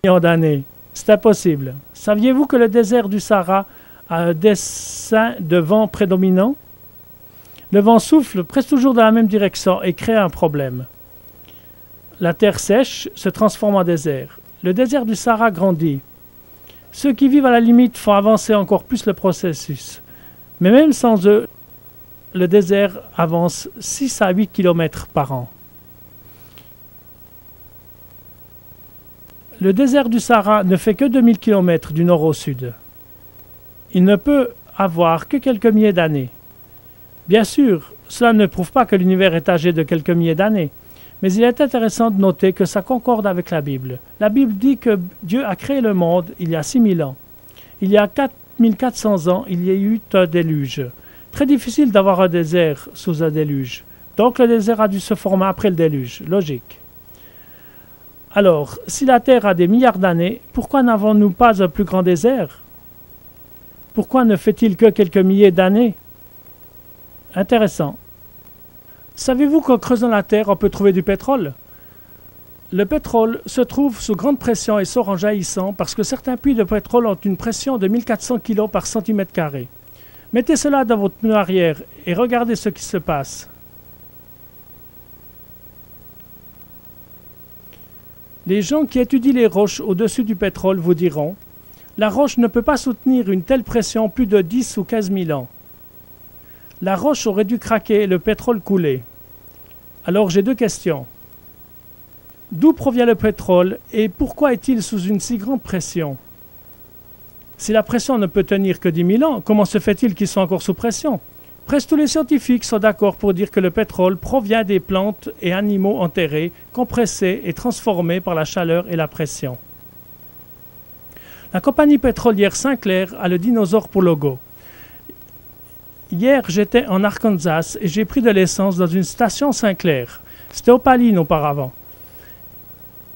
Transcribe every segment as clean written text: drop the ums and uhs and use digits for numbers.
millions d'années. C'est impossible. Saviez-vous que le désert du Sahara a un dessin de vent prédominant? Le vent souffle presque toujours dans la même direction et crée un problème. La terre sèche se transforme en désert. Le désert du Sahara grandit. Ceux qui vivent à la limite font avancer encore plus le processus. Mais même sans eux, le désert avance 6 à 8 km par an. Le désert du Sahara ne fait que 2000 km du nord au sud. Il ne peut avoir que quelques milliers d'années. Bien sûr, cela ne prouve pas que l'univers est âgé de quelques milliers d'années, mais il est intéressant de noter que ça concorde avec la Bible. La Bible dit que Dieu a créé le monde il y a 6000 ans. Il y a 4400 ans, il y a eu un déluge. Très difficile d'avoir un désert sous un déluge. Donc le désert a dû se former après le déluge. Logique. Alors, si la Terre a des milliards d'années, pourquoi n'avons-nous pas un plus grand désert? Pourquoi ne fait-il que quelques milliers d'années? Intéressant. Savez-vous qu'en creusant la Terre, on peut trouver du pétrole? Le pétrole se trouve sous grande pression et sort en jaillissant parce que certains puits de pétrole ont une pression de 1400 kg par centimètre carré. Mettez cela dans votre pneu arrière et regardez ce qui se passe. Les gens qui étudient les roches au-dessus du pétrole vous diront « La roche ne peut pas soutenir une telle pression plus de 10 ou 15 000 ans. La roche aurait dû craquer et le pétrole couler. » Alors j'ai deux questions. D'où provient le pétrole et pourquoi est-il sous une si grande pression? Si la pression ne peut tenir que 10 000 ans, comment se fait-il qu'ils soient encore sous pression? Presque tous les scientifiques sont d'accord pour dire que le pétrole provient des plantes et animaux enterrés, compressés et transformés par la chaleur et la pression. La compagnie pétrolière Sinclair a le dinosaure pour logo. Hier, j'étais en Arkansas et j'ai pris de l'essence dans une station Sinclair. C'était Opaline auparavant.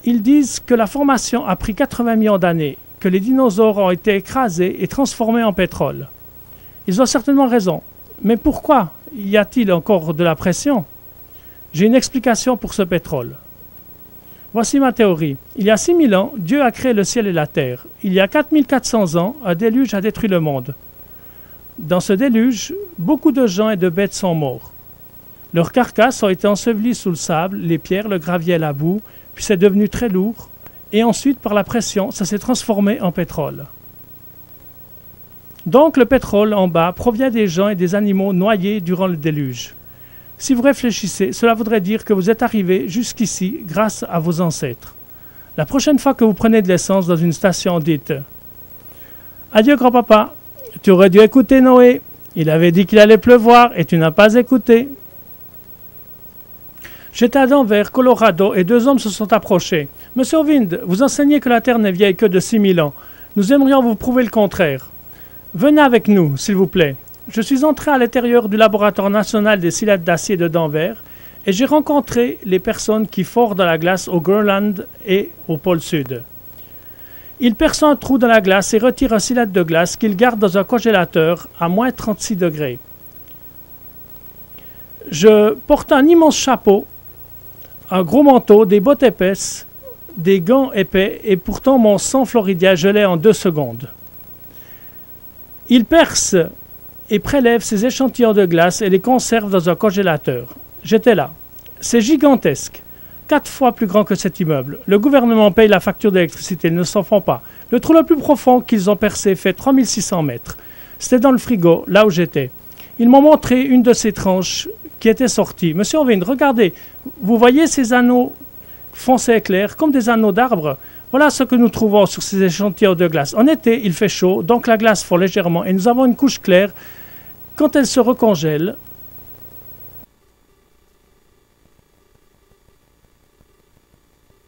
Ils disent que la formation a pris 80 millions d'années, que les dinosaures ont été écrasés et transformés en pétrole. Ils ont certainement raison. Mais pourquoi y a-t-il encore de la pression? J'ai une explication pour ce pétrole. Voici ma théorie. Il y a 6000 ans, Dieu a créé le ciel et la terre. Il y a 4400 ans, un déluge a détruit le monde. Dans ce déluge, beaucoup de gens et de bêtes sont morts. Leurs carcasses ont été ensevelies sous le sable, les pierres, le gravier et la boue, puis c'est devenu très lourd, et ensuite, par la pression, ça s'est transformé en pétrole. Donc le pétrole en bas provient des gens et des animaux noyés durant le déluge. Si vous réfléchissez, cela voudrait dire que vous êtes arrivé jusqu'ici grâce à vos ancêtres. La prochaine fois que vous prenez de l'essence dans une station, dites « Adieu grand-papa, tu aurais dû écouter Noé. Il avait dit qu'il allait pleuvoir et tu n'as pas écouté. » J'étais à Denver, Colorado, et deux hommes se sont approchés. « Monsieur Ovind, vous enseignez que la Terre n'est vieille que de 6000 ans. Nous aimerions vous prouver le contraire. Venez avec nous, s'il vous plaît. » Je suis entré à l'intérieur du laboratoire national des silettes d'acier de Denver et j'ai rencontré les personnes qui forent dans la glace au Groenland et au pôle Sud. Ils percent un trou dans la glace et retirent un silette de glace qu'ils gardent dans un congélateur à moins 36 degrés. Je porte un immense chapeau, un gros manteau, des bottes épaisses, des gants épais et pourtant mon sang floridien gelait en 2 secondes. Ils percent et prélèvent ces échantillons de glace et les conservent dans un congélateur. J'étais là. C'est gigantesque. 4 fois plus grand que cet immeuble. Le gouvernement paye la facture d'électricité, ils ne s'en font pas. Le trou le plus profond qu'ils ont percé fait 3600 mètres. C'était dans le frigo, là où j'étais. Ils m'ont montré une de ces tranches qui était sortie. Monsieur Ovind, regardez, vous voyez ces anneaux foncés et clairs, comme des anneaux d'arbres? Voilà ce que nous trouvons sur ces échantillons de glace. En été, il fait chaud, donc la glace fond légèrement et nous avons une couche claire. Quand elle se recongèle,